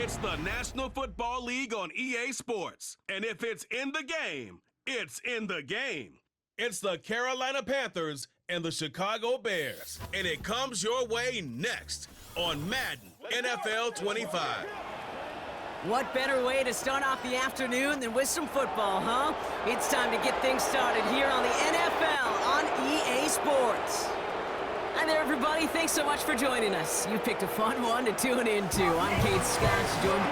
It's the National Football League on EA Sports. And if it's in the game, it's in the game. It's the Carolina Panthers and the Chicago Bears. And it comes your way next on Madden NFL 25. What better way to start off the afternoon than with some football, huh? It's time to get things started here on the NFL on EA Sports. Hi there, everybody. Thanks so much for joining us. You picked a fun one to tune into. I'm Kate Scott, joined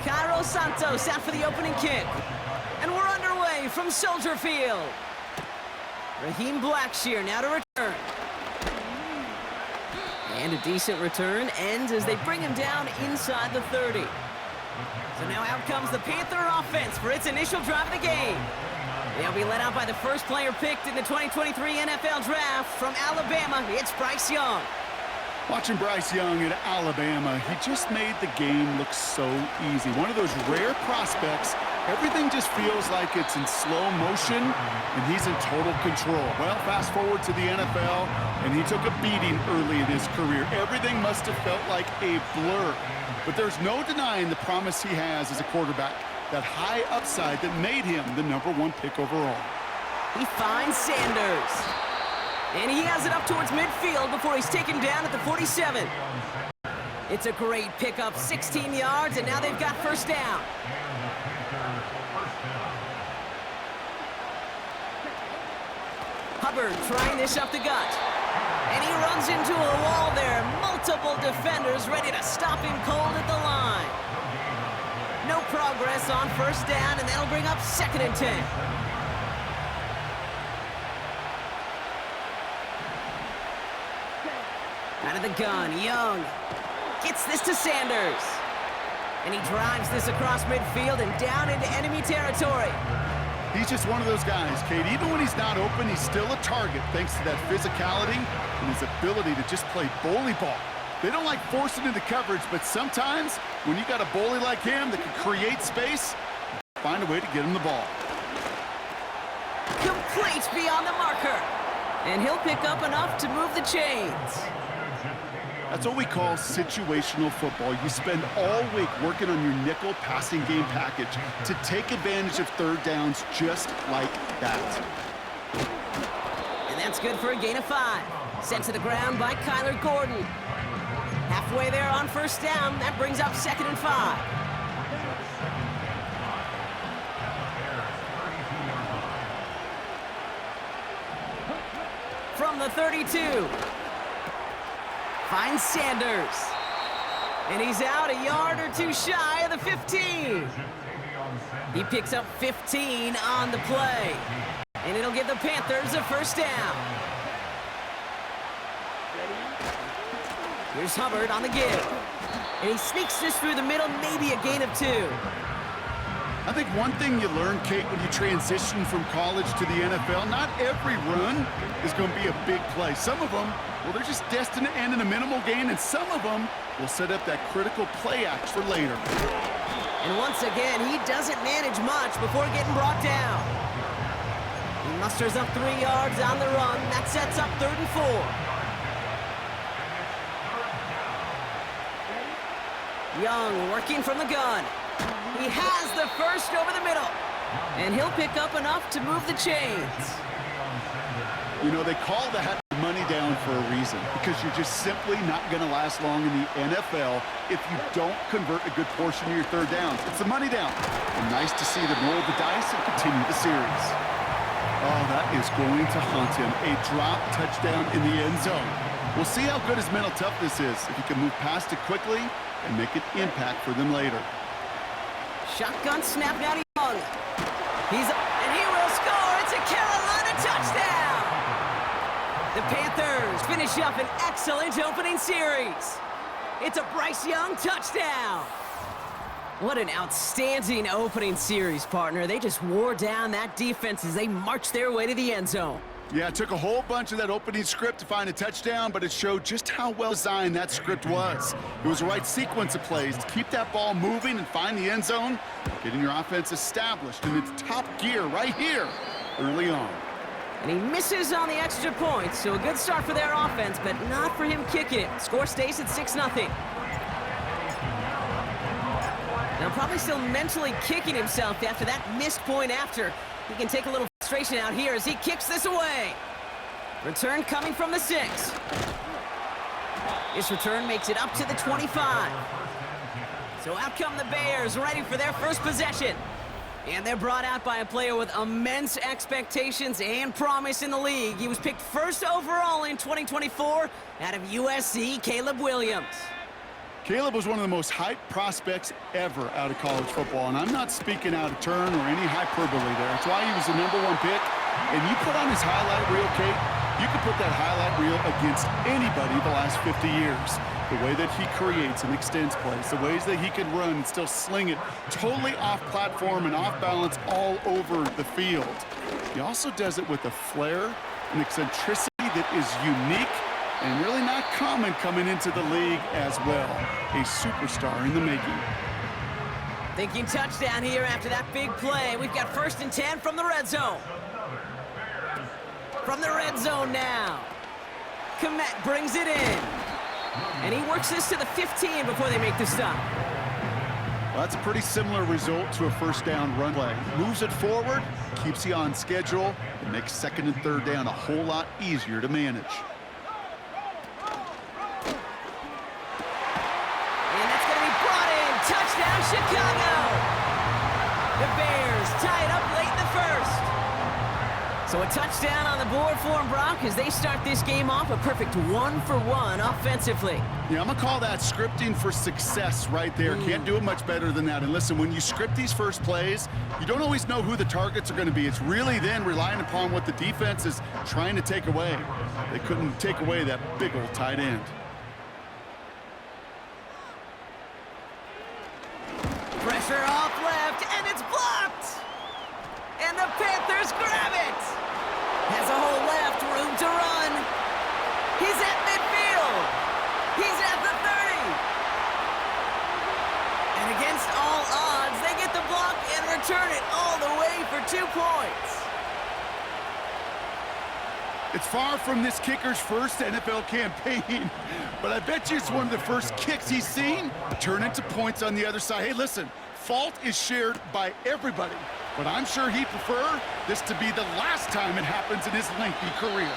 Cairo Santos out for the opening kick. And we're underway from Soldier Field. Raheem Blackshear now to return. And a decent return ends as they bring him down inside the 30. So now out comes the Panther offense for its initial drive of the game. They'll be led out by the first player picked in the 2023 NFL Draft from Alabama. It's Bryce Young. Watching Bryce Young at Alabama, he just made the game look so easy. One of those rare prospects, everything just feels like it's in slow motion, and he's in total control. Well, fast forward to the NFL, and he took a beating early in his career. Everything must have felt like a blur. But there's no denying the promise he has as a quarterback, that high upside that made him the #1 pick overall. He finds Sanders. And he has it up towards midfield before he's taken down at the 47. It's a great pickup, 16 yards, and now they've got first down. Hubbard trying this up the gut. And he runs into a wall there. Multiple defenders ready to stop him cold at the line. No progress on first down, and that'll bring up 2nd and 10. Out of the gun, Young gets this to Sanders. And he drives this across midfield and down into enemy territory. He's just one of those guys, Kate. Even when he's not open, he's still a target thanks to that physicality and his ability to just play bully ball. They don't like forcing into coverage, but sometimes when you got a bully like him that can create space, find a way to get him the ball. Complete beyond the marker. And he'll pick up enough to move the chains. That's what we call situational football. You spend all week working on your nickel passing game package to take advantage of third downs just like that. And that's good for a gain of 5. Sent to the ground by Kyler Gordon. Halfway there on first down. That brings up 2nd and 5. From the 32. Finds Sanders. And he's out a yard or two shy of the 15. He picks up 15 on the play. And it'll give the Panthers a first down. Here's Hubbard on the give. And he sneaks this through the middle, maybe a gain of 2. I think one thing you learn, Kate, when you transition from college to the NFL, not every run is going to be a big play. Some of them, well, they're just destined to end in a minimal gain, and some of them will set up that critical play act for later. And once again, he doesn't manage much before getting brought down. He musters up 3 yards on the run. That sets up 3rd and 4. Young working from the gun. He has the first over the middle. And he'll pick up enough to move the chains. You know, they call that money down for a reason, because you're just simply not going to last long in the NFL if you don't convert a good portion of your third downs. It's the money down. And nice to see them roll the dice and continue the series. Oh, that is going to haunt him. A drop touchdown in the end zone. We'll see how good his mental toughness is if he can move past it quickly and make an impact for them later. Shotgun snap now to Young. And he will score. It's a Carolina touchdown. The Panthers finish up an excellent opening series. It's a Bryce Young touchdown. What an outstanding opening series, partner. They just wore down that defense as they marched their way to the end zone. Yeah, it took a whole bunch of that opening script to find a touchdown, but it showed just how well designed that script was. It was the right sequence of plays to keep that ball moving and find the end zone, getting your offense established in its top gear right here early on. And he misses on the extra point, so a good start for their offense, but not for him kicking it. Score stays at 6-0. Now probably still mentally kicking himself after that missed point after. He can take a little frustration out here as he kicks this away. Return coming from the 6. This return makes it up to the 25. So out come the Bears, ready for their first possession. And they're brought out by a player with immense expectations and promise in the league. He was picked first overall in 2024 out of USC, Caleb Williams. Caleb was one of the most hyped prospects ever out of college football, and I'm not speaking out of turn or any hyperbole there. That's why he was the #1 pick. And you put on his highlight reel, Kate, you could put that highlight reel against anybody the last 50 years. The way that he creates and extends plays, the ways that he can run and still sling it totally off platform and off balance all over the field. He also does it with a flair and eccentricity that is unique and really not common coming into the league as well. A superstar in the making. Thinking touchdown here after that big play. We've got 1st and 10 from the red zone. From the red zone now. Komet brings it in. And he works this to the 15 before they make the stop. Well, that's a pretty similar result to a first down run play. Moves it forward, keeps you on schedule, and makes 2nd and 3rd down a whole lot easier to manage. Touchdown, Chicago! The Bears tie it up late in the 1st. So a touchdown on the board for them, Brock, as they start this game off a perfect 1-for-1 offensively. Yeah, I'm going to call that scripting for success right there. Can't do it much better than that. And listen, when you script these first plays, you don't always know who the targets are going to be. It's really then relying upon what the defense is trying to take away. They couldn't take away that big old tight end. Pressure off left, and it's blocked! And the Panthers grab it! Has a hole left, room to run. He's at midfield! He's at the 30! And against all odds, they get the block and return it all the way for 2 points. It's far from this kicker's first NFL campaign, but I bet you it's one of the first kicks he's seen turn into points on the other side. Hey, listen, fault is shared by everybody, but I'm sure he'd prefer this to be the last time it happens in his lengthy career.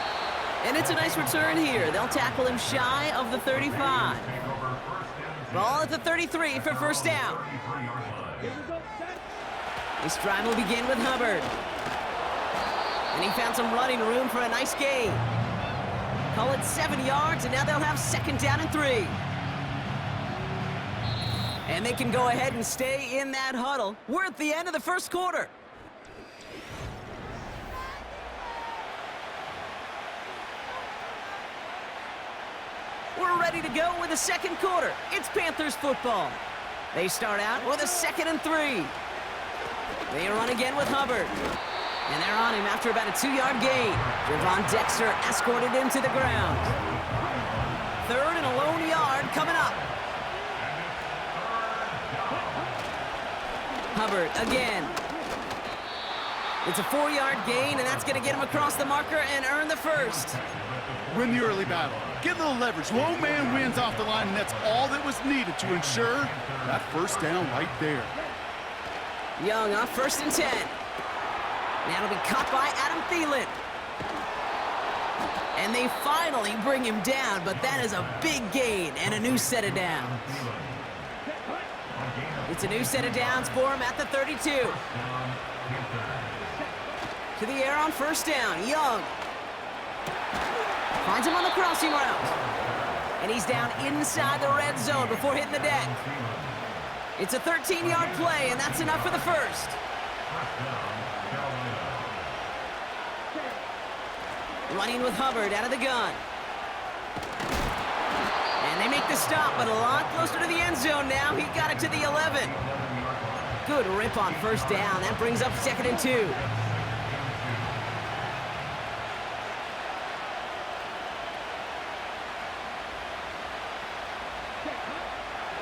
And it's a nice return here. They'll tackle him shy of the 35. Ball at the 33 for first down. This drive will begin with Hubbard. And he found some running room for a nice gain. Call it 7 yards, and now they'll have 2nd down and 3. And they can go ahead and stay in that huddle. We're at the end of the 1st quarter. We're ready to go with the 2nd quarter. It's Panthers football. They start out with a 2nd and 3. They run again with Hubbard. And they're on him after about a 2-yard gain. Javon Dexter escorted him to the ground. 3rd and a lone yard coming up. Hubbard again. It's a 4-yard gain, and that's going to get him across the marker and earn the 1st. Win the early battle. Get a little leverage. Low man wins off the line, and that's all that was needed to ensure that 1st down right there. Young on 1st and 10. Now it'll be caught by Adam Thielen. And they finally bring him down, but that is a big gain and a new set of downs. It's a new set of downs for him at the 32. To the air on 1st down, Young. Finds him on the crossing route. And he's down inside the red zone before hitting the deck. It's a 13-yard play, and that's enough for the 1st. Running with Hubbard out of the gun. And they make the stop, but a lot closer to the end zone now. He got it to the 11. Good rip on 1st down. That brings up 2nd and 2.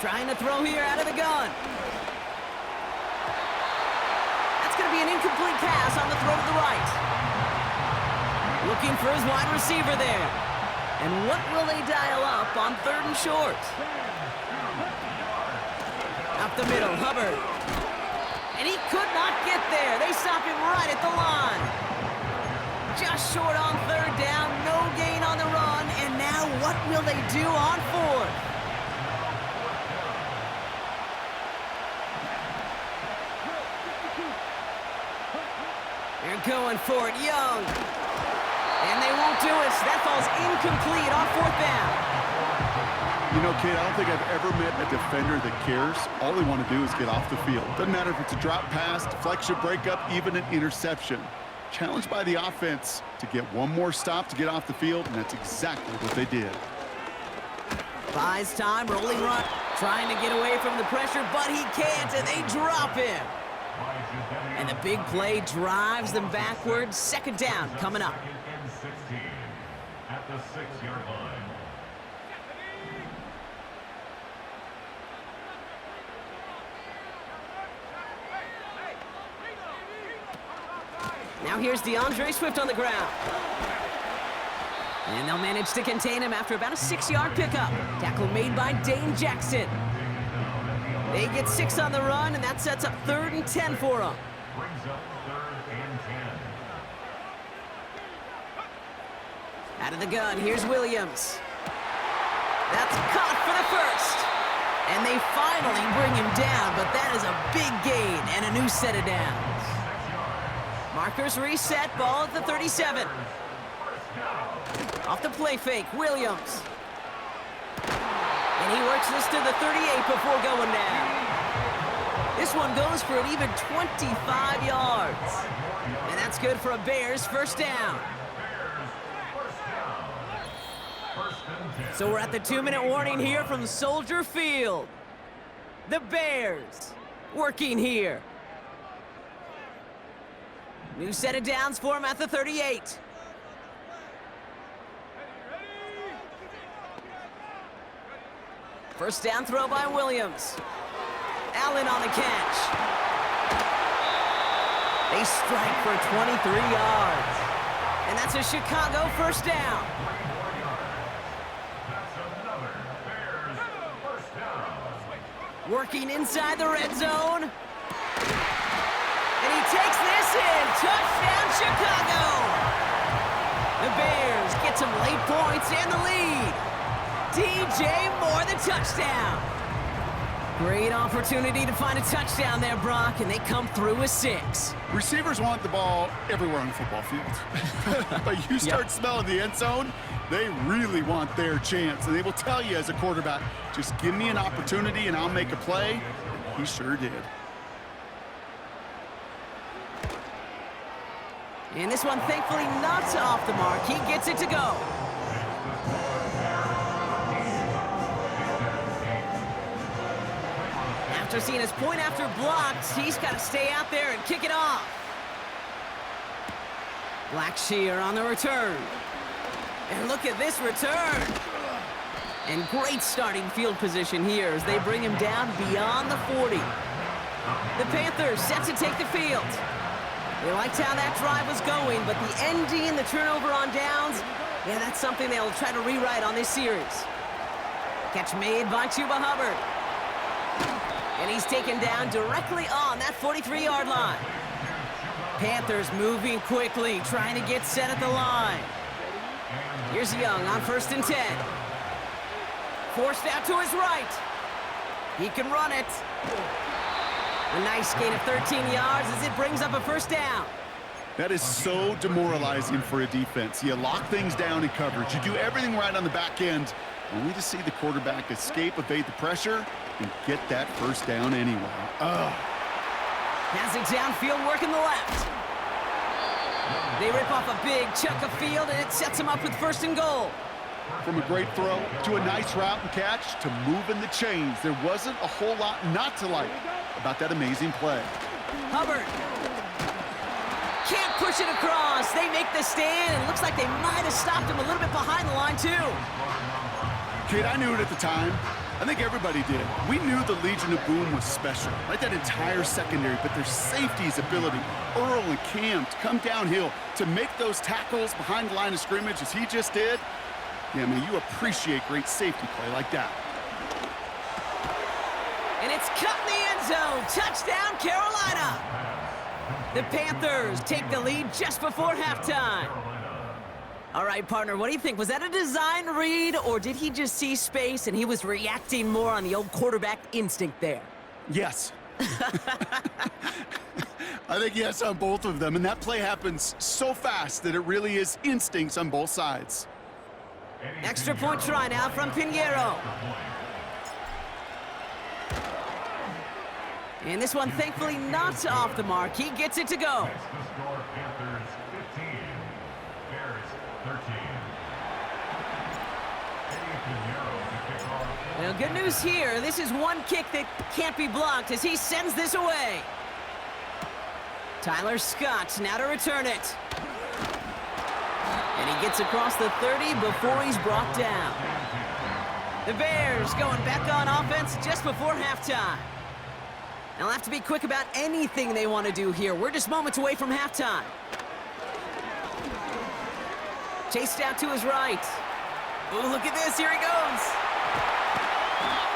Trying to throw here out of the gun. That's going to be an incomplete pass on the throw to the right. Looking for his wide receiver there. And what will they dial up on 3rd and short? Up the middle, Hubbard. And he could not get there. They stop him right at the line. Just short on 3rd down, no gain on the run. And now what will they do on 4th? They're going for it, Young. And they won't do it. That falls incomplete on 4th down. You know, kid, I don't think I've ever met a defender that cares. All they want to do is get off the field. Doesn't matter if it's a drop pass, deflection, breakup, even an interception. Challenged by the offense to get one more stop to get off the field, and that's exactly what they did. Buys time, rolling run, trying to get away from the pressure, but he can't, and they drop him. And the big play drives them backwards. 2nd down coming up. At the 6-yard line. Now here's DeAndre Swift on the ground. And they'll manage to contain him after about a 6-yard pickup. Tackle made by Dane Jackson. They get 6 on the run, and that sets up 3rd and 10 for them. Brings up 3rd and 10. Out of the gun, here's Williams. That's caught for the 1st. And they finally bring him down, but that is a big gain and a new set of downs. Markers reset, ball at the 37. Off the play fake, Williams. And he works this to the 38 before going down. This one goes for an even 25 yards. And that's good for a Bears 1st down. So we're at the 2-minute warning here from Soldier Field. The Bears working here. New set of downs for him at the 38. First down throw by Williams. Allen on the catch. They strike for 23 yards. And that's a Chicago 1st down. Working inside the red zone. And he takes this in. Touchdown, Chicago. The Bears get some late points and the lead. DJ Moore, the touchdown. Great opportunity to find a touchdown there, Brock, and they come through with 6. Receivers want the ball everywhere on the football field. But you start smelling the end zone, they really want their chance. And they will tell you as a quarterback, just give me an opportunity and I'll make a play. He sure did. And this one, thankfully, not off the mark. He gets it to go. After seeing his point after blocked, he's got to stay out there and kick it off. Blackshear on the return. And look at this return. And great starting field position here as they bring him down beyond the 40. The Panthers set to take the field. They liked how that drive was going, but the ending and the turnover on downs, yeah, that's something they'll try to rewrite on this series. Catch made by Chuba Hubbard. And he's taken down directly on that 43-yard line. Panthers moving quickly, trying to get set at the line. Here's Young on 1st and 10. Forced out to his right. He can run it. A nice gain of 13 yards as it brings up a 1st down. That is so demoralizing for a defense. You lock things down in coverage. You do everything right on the back end, only to see the quarterback escape, evade the pressure, and get that 1st down anyway. Has it downfield, working the left. They rip off a big chunk of field, and it sets them up with 1st and goal. From a great throw to a nice route and catch to moving the chains, there wasn't a whole lot not to like about that amazing play. Hubbard can't push it across. They make the stand, and it looks like they might have stopped him a little bit behind the line, too. Kid, I knew it at the time. I think everybody did. We knew the Legion of Boom was special, right? That entire secondary, but their safety's ability, Earl and Cam, to come downhill, to make those tackles behind the line of scrimmage as he just did. Yeah, I mean, you appreciate great safety play like that. And it's cut in the end zone. Touchdown, Carolina. The Panthers take the lead just before halftime. All right, partner, what do you think? Was that a design read, or did he just see space and he was reacting more on the old quarterback instinct there? Yes. I think yes on both of them, and that play happens so fast that it really is instincts on both sides. Extra point try now from Pinheiro. And this one, thankfully, not off the mark. He gets it to go. Next to score, Panthers 15, Bears 13. Well, good news here. This is one kick that can't be blocked as he sends this away. Tyler Scott now to return it. And he gets across the 30 before he's brought down. The Bears going back on offense just before halftime. They'll have to be quick about anything they want to do here. We're just moments away from halftime. Chased out to his right. Oh, look at this. Here he goes.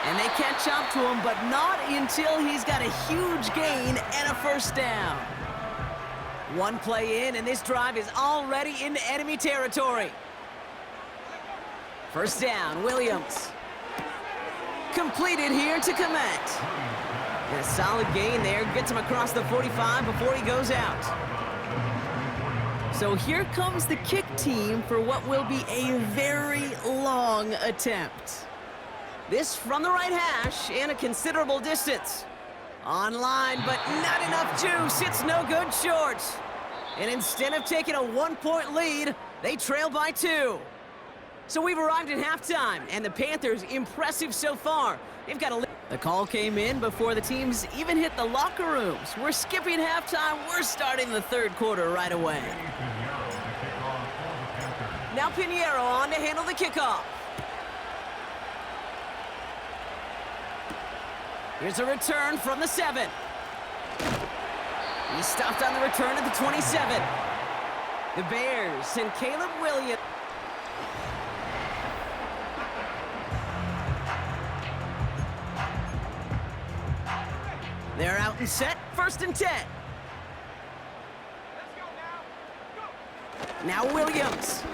And they catch up to him, but not until he's got a huge gain and a first down. One play in, and this drive is already into enemy territory. First down, Williams. Completed here to Komet. And a solid gain there, gets him across the 45 before he goes out. So here comes the kick team for what will be a very long attempt. This from the right hash and a considerable distance. Online, but not enough juice. It's no good short. And instead of taking a 1-point lead, they trail by 2. So we've arrived at halftime, and the Panthers impressive so far. They've got a... The call came in before the teams even hit the locker rooms. We're skipping halftime. We're starting the third quarter right away. Now Pinheiro on to handle the kickoff. Here's a return from the 7. He stopped on the return at the 27. The Bears and Caleb Williams. They're out and set, 1st and 10. Now Williams.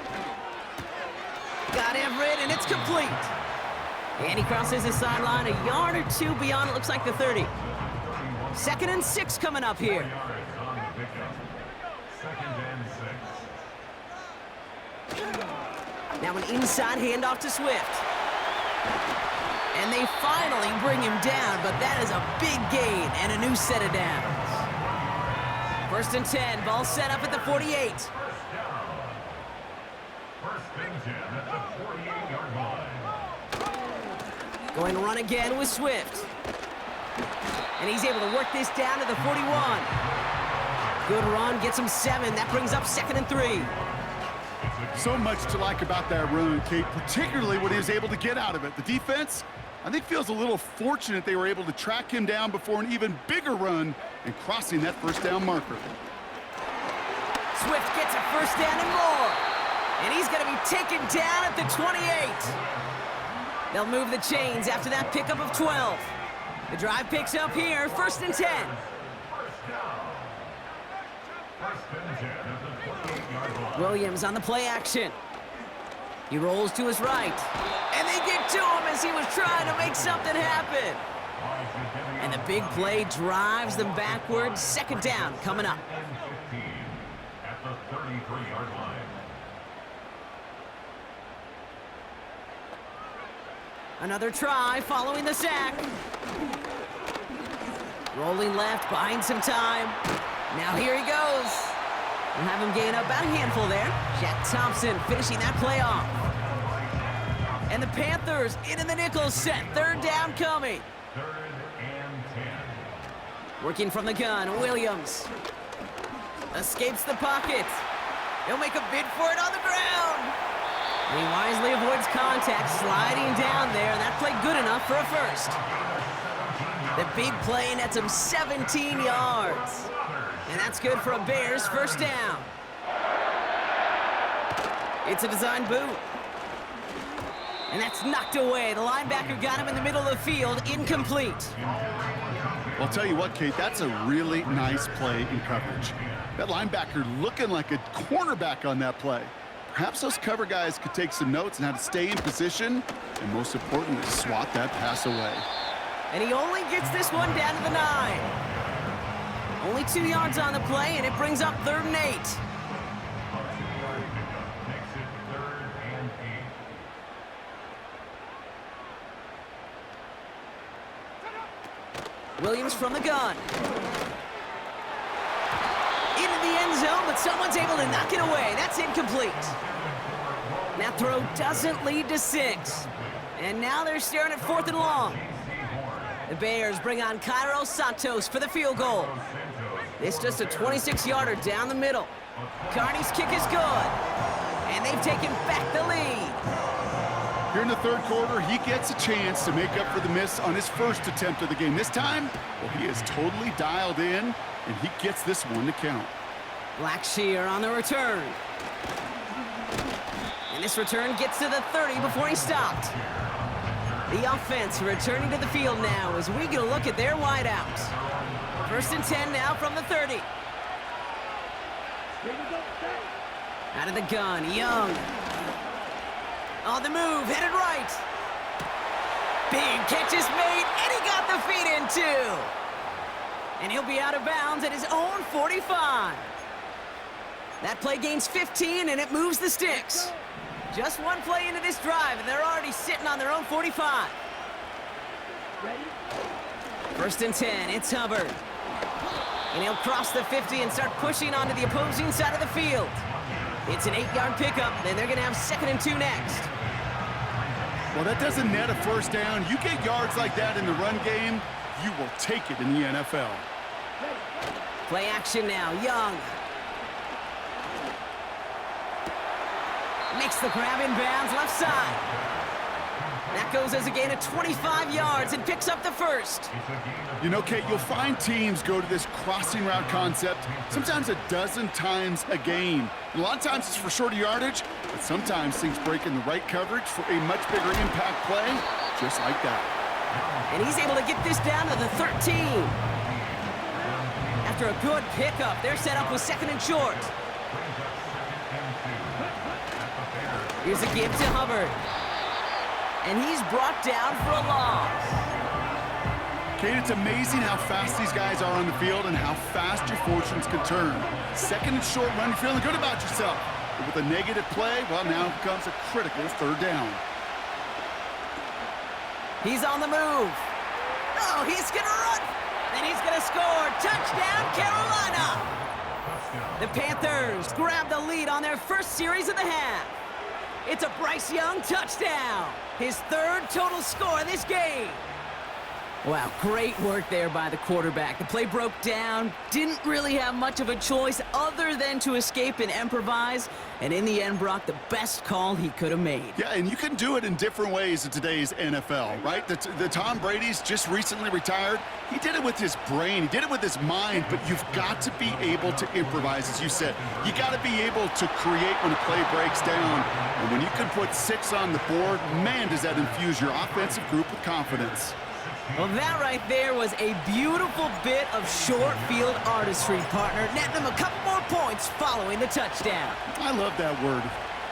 Got Everett, and it's complete. And he crosses the sideline a yard or 2 beyond, it looks like the 30. 2nd and 6 coming up here. Now an inside handoff to Swift. And they finally bring him down, but that is a big gain and a new set of downs. 1st and 10, ball set up at the 48. Going to run again with Swift. And he's able to work this down to the 41. Good run, gets him 7. That brings up 2nd and 3. So much to like about that run, Kate, particularly what he was able to get out of it. The defense, I think, feels a little fortunate they were able to track him down before an even bigger run and crossing that first down marker. Swift gets a first down and more. And he's going to be taken down at the 28. They'll move the chains after that pickup of 12. The drive picks up here, 1st and 10. Williams on the play action. He rolls to his right. And they get to him as he was trying to make something happen. And the big play drives them backwards. 2nd down coming up. At the 33-yard line. Another try following the sack. Rolling left, buying some time. Now here he goes. We'll have him gain up about a handful there. Jack Thompson finishing that play off. And the Panthers into the nickel set. 3rd down coming. 3rd and 10. Working from the gun, Williams. Escapes the pocket. He'll make a bid for it on the ground. And he wisely avoids contact, sliding down there, and that play good enough for a first. The big play nets him 17 yards. And that's good for a Bears first down. It's a design boot. And that's knocked away. The linebacker got him in the middle of the field, incomplete. Well, I'll tell you what, Kate, that's a really nice play in coverage. That linebacker looking like a cornerback on that play. Perhaps those cover guys could take some notes on how to stay in position, and most importantly, swat that pass away. And he only gets this one down to the 9. Only 2 yards on the play, and it brings up 3rd and 8. Makes it 3rd and 8. Williams from the gun. Into the end zone, but someone's able to knock it away. That's incomplete. That throw doesn't lead to 6. And now they're staring at 4th and long. The Bears bring on Cairo Santos for the field goal. It's just a 26-yarder down the middle. Carney's kick is good. And they've taken back the lead. Here in the 3rd quarter, he gets a chance to make up for the miss on his first attempt of the game. This time, well, he is totally dialed in, and he gets this one to count. Blackshear on the return. And this return gets to the 30 before he stopped. The offense returning to the field now as we get a look at their wideouts. 1st and 10 now from the 30. Out of the gun, Young. On the move, headed right. Big catch is made, and he got the feet in too. And he'll be out of bounds at his own 45. That play gains 15, and it moves the sticks. Just one play into this drive, and they're already sitting on their own 45. 1st and 10, it's Hubbard. And he'll cross the 50 and start pushing onto the opposing side of the field. It's an 8-yard pickup, and they're going to have 2nd and 2 next. Well, that doesn't net a first down. You get yards like that in the run game, you will take it in the NFL. Play action now, Young. Makes the grab in bounds, left side. That goes as a gain of 25 yards and picks up the first. You know, Kate, you'll find teams go to this crossing route concept sometimes a dozen times a game. A lot of times it's for shorter yardage, but sometimes things break in the right coverage for a much bigger impact play, just like that. And he's able to get this down to the 13. After a good pickup, they're set up with 2nd and short. Here's a give to Hubbard. And he's brought down for a loss. Kate, it's amazing how fast these guys are on the field and how fast your fortunes can turn. 2nd and short run, you're feeling good about yourself. But with a negative play, well, now comes a critical 3rd down. He's on the move. Oh, he's gonna run. And he's gonna score. Touchdown, Carolina. The Panthers grab the lead on their first series of the half. It's a Bryce Young touchdown. His 3rd total score in this game. Wow, great work there by the quarterback. The play broke down, didn't really have much of a choice other than to escape and improvise, and in the end brought the best call he could have made. Yeah, and you can do it in different ways in today's NFL, right? The Tom Brady's just recently retired. He did it with his brain, he did it with his mind, but you've got to be able to improvise, as you said. You got to be able to create when a play breaks down, and when you can put 6 on the board, man, does that infuse your offensive group with confidence. Well, that right there was a beautiful bit of short field artistry, partner, netting them a couple more points following the touchdown. I love that word,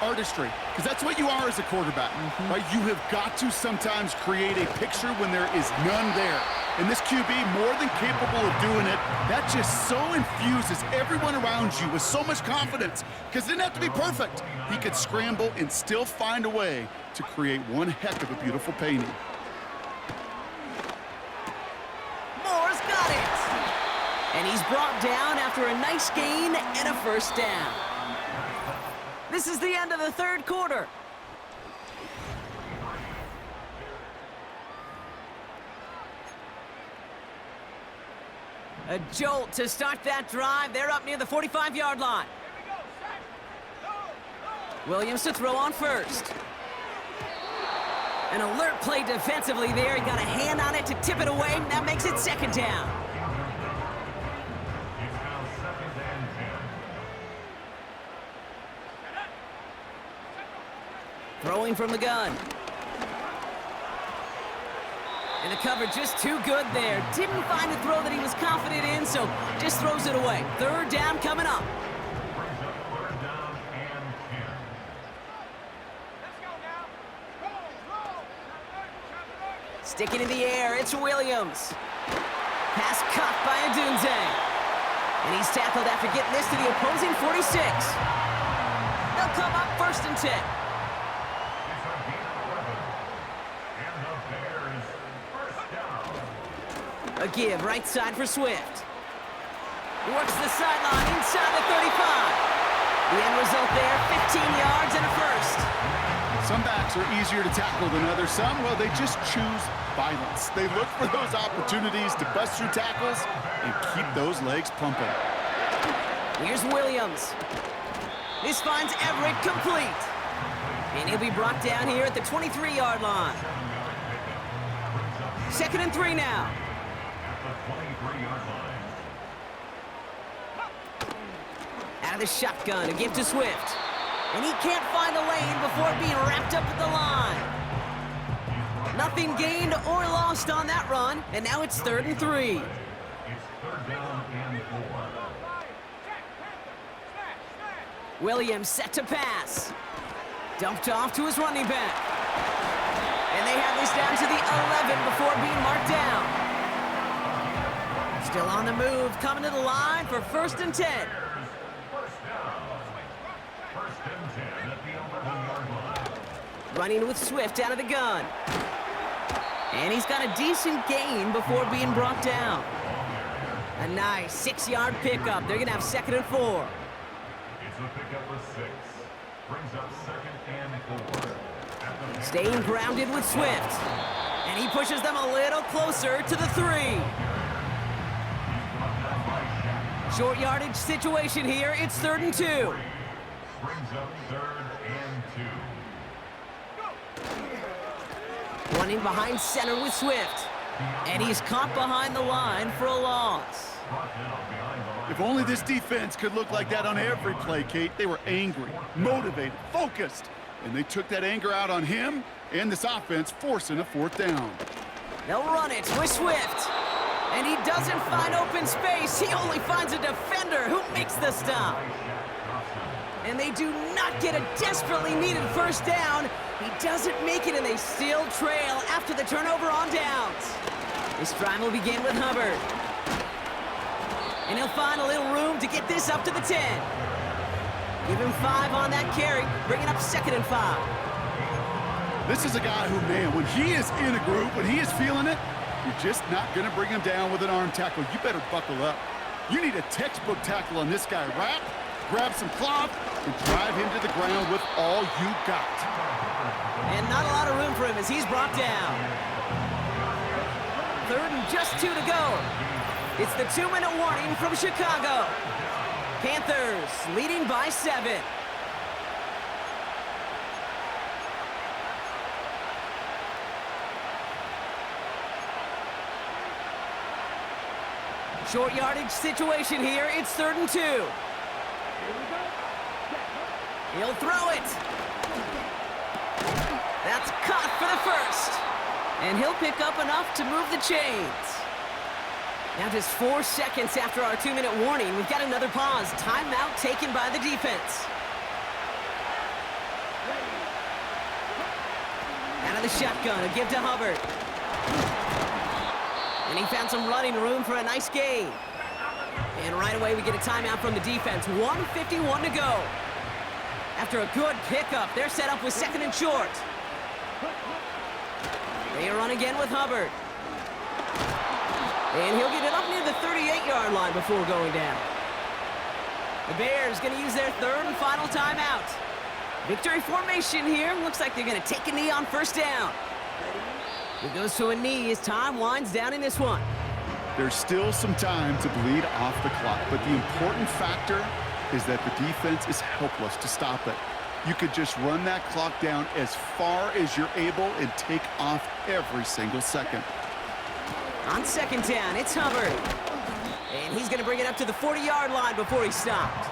artistry, because that's what you are as a quarterback, right? You have got to sometimes create a picture when there is none there. And this QB, more than capable of doing it, that just so infuses everyone around you with so much confidence, because it didn't have to be perfect. He could scramble and still find a way to create one heck of a beautiful painting. Moore's got it. And he's brought down after a nice gain and a first down. This is the end of the 3rd quarter. A jolt to start that drive. They're up near the 45-yard line. Williams to throw on first. An alert play defensively there. He got a hand on it to tip it away. That makes it second down. It's now 2nd and 10. Throwing from the gun. And the cover just too good there. Didn't find a throw that he was confident in, so just throws it away. Third down coming up. Brings up 3rd down and 10. Sticking in the air, it's Williams. Pass caught by Adunze. And he's tackled after getting this to the opposing 46. They'll come up 1st and 10. It's a gain of 11. And the Bears 1st down. A give right side for Swift. Works the sideline inside the 35. The end result there, 15 yards and a first. Some backs are easier to tackle than others. Some, well, they just choose violence. They look for those opportunities to bust through tackles and keep those legs pumping. Here's Williams. This finds Everett complete. And he'll be brought down here at the 23-yard line. 2nd and 3 now. At the 23-yard line. Out of the shotgun, a give to Swift. And he can't find a lane before being wrapped up at the line. Nothing gained or lost on that run, and now it's 3rd and 3. It's 3rd down and 4. Williams set to pass. Dumped off to his running back. And they have this down to the 11 before being marked down. Still on the move, coming to the line for 1st and 10. First down. 1st and 10 at the 11-yard line. Running with Swift out of the gun. And he's got a decent gain before being brought down. A nice 6-yard pickup. They're going to have 2nd and 4. It's a pickup of 6. Brings up 2nd and 4. At the Staying grounded with Swift. And he pushes them a little closer to the 3. Short yardage situation here. It's 3rd and 2. brings up 3rd and 2. Running behind center with Swift. And he's caught behind the line for a loss. Brought down behind the line. If only this defense could look like that on every play, Kate. They were angry, motivated, focused, and they took that anger out on him and this offense, forcing a 4th down. They'll run it with Swift. And he doesn't find open space. He only finds a defender who makes the stop. And they do not get a desperately needed 1st down. He doesn't make it, and they still trail after the turnover on downs. This drive will begin with Hubbard. And he'll find a little room to get this up to the 10. Give him 5 on that carry, bringing up 2nd and 5. This is a guy who, man, when he is in a group, when he is feeling it, you're just not going to bring him down with an arm tackle. You better buckle up. You need a textbook tackle on this guy. Wrap, grab some cloth, and drive him to the ground with all you got. And not a lot of room for him as he's brought down. 3rd and just 2 to go. It's the 2-minute warning from Chicago. Panthers leading by 7. Short yardage situation here. It's 3rd and 2. He'll throw it. That's caught for the 1st. And he'll pick up enough to move the chains. Now just 4 seconds after our 2-minute warning, we've got another pause. Timeout taken by the defense. Out of the shotgun, a give to Hubbard. And he found some running room for a nice gain. And right away we get a timeout from the defense. 1:51 to go. After a good pickup, they're set up with 2nd and short. They run again with Hubbard. And he'll get it up near the 38-yard line before going down. The Bears going to use their 3rd and final timeout. Victory formation here. Looks like they're going to take a knee on 1st down. He goes to a knee as time winds down in this one. There's still some time to bleed off the clock, but the important factor is that the defense is helpless to stop it. You could just run that clock down as far as you're able and take off every single second. On second down, it's Hubbard. And he's going to bring it up to the 40-yard line before he stopped.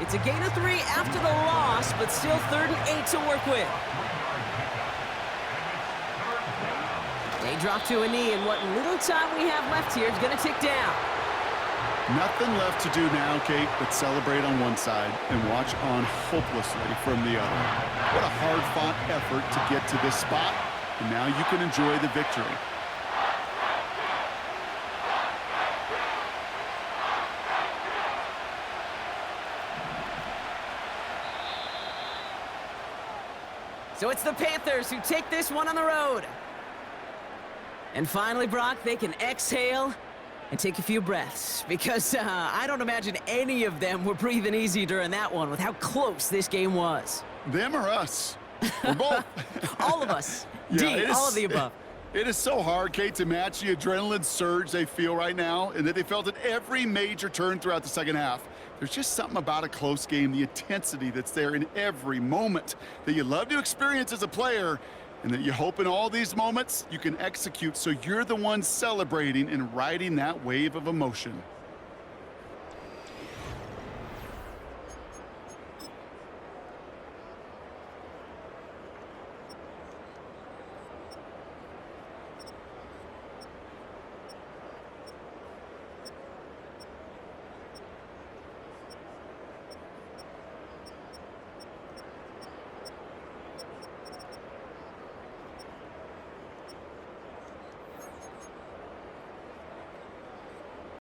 It's a gain of 3 after the loss, but still 3rd and 8 to work with. They drop to a knee, and what little time we have left here is going to tick down. Nothing left to do now, Kate, but celebrate on one side and watch on hopelessly from the other. What a hard-fought effort to get to this spot, and now you can enjoy the victory. So it's the Panthers who take this one on the road. And finally, Brock, they can exhale and take a few breaths, because I don't imagine any of them were breathing easy during that one with how close this game was. Them or us? We're both. All of us. Yeah, all of the above. It is so hard, Kate, to match the adrenaline surge they feel right now and that they felt at every major turn throughout the second half. There's just something about a close game, the intensity that's there in every moment that you love to experience as a player, and that you hope in all these moments you can execute so you're the one celebrating and riding that wave of emotion.